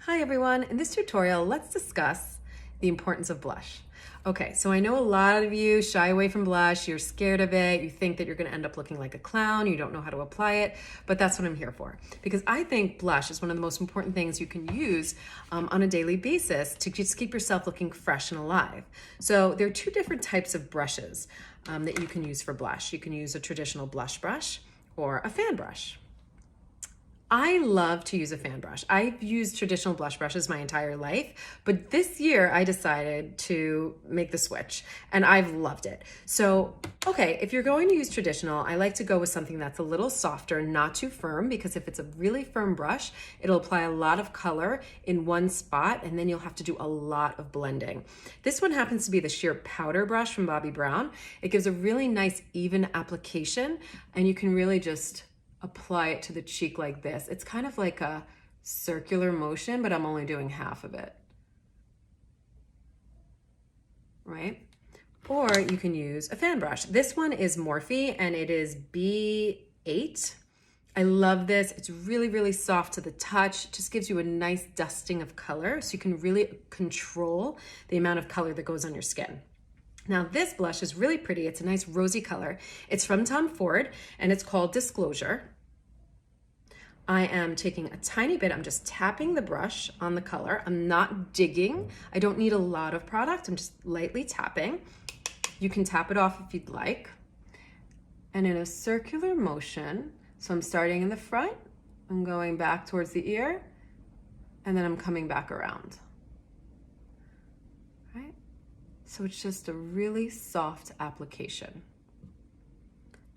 Hi everyone, in this tutorial, let's discuss the importance of blush. Okay, so I know a lot of you shy away from blush, you're scared of it, you think that you're gonna end up looking like a clown, you don't know how to apply it, but that's what I'm here for. Because I think blush is one of the most important things you can use on a daily basis to just keep yourself looking fresh and alive. So there are two different types of brushes that you can use for blush. You can use a traditional blush brush or a fan brush. I love to use a fan brush. I've used traditional blush brushes my entire life, but this year I decided to make the switch and I've loved it. So, okay, if you're going to use traditional, I like to go with something that's a little softer, not too firm, because if it's a really firm brush, it'll apply a lot of color in one spot and then you'll have to do a lot of blending. This one happens to be the sheer powder brush from Bobbi Brown. It gives a really nice even application and you can really just apply it to the cheek like this. It's kind of like a circular motion, but I'm only doing half of it, right? Or you can use a fan brush. This one is Morphe and it is B8. I love this. It's really, really soft to the touch. It just gives you a nice dusting of color so you can really control the amount of color that goes on your skin. Now this blush is really pretty. It's a nice rosy color. It's from Tom Ford and it's called Disclosure. I am taking a tiny bit, I'm just tapping the brush on the color. I'm not digging. I don't need a lot of product. I'm just lightly tapping. You can tap it off if you'd like. And in a circular motion, so I'm starting in the front, I'm going back towards the ear, and then I'm coming back around. Right? So it's just a really soft application.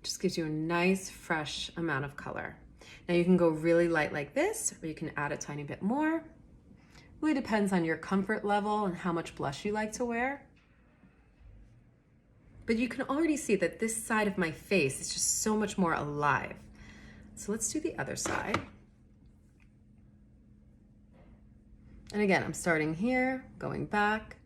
Just gives you a nice, fresh amount of color. Now you can go really light like this, or you can add a tiny bit more. Really depends on your comfort level and how much blush you like to wear. But you can already see that this side of my face is just so much more alive. So let's do the other side. And again, I'm starting here, going back.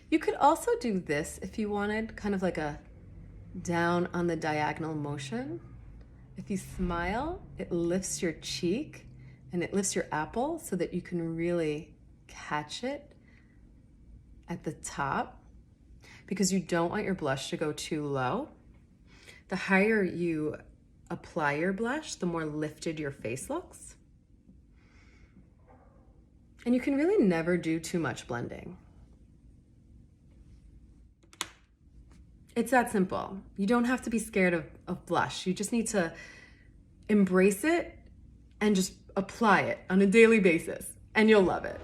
You could also do this if you wanted, kind of like a down on the diagonal motion. If you smile, it lifts your cheek and it lifts your apple so that you can really catch it at the top, because you don't want your blush to go too low. The higher you apply your blush, the more lifted your face looks. And you can really never do too much blending. It's that simple. You don't have to be scared of blush. You just need to embrace it and just apply it on a daily basis, and you'll love it.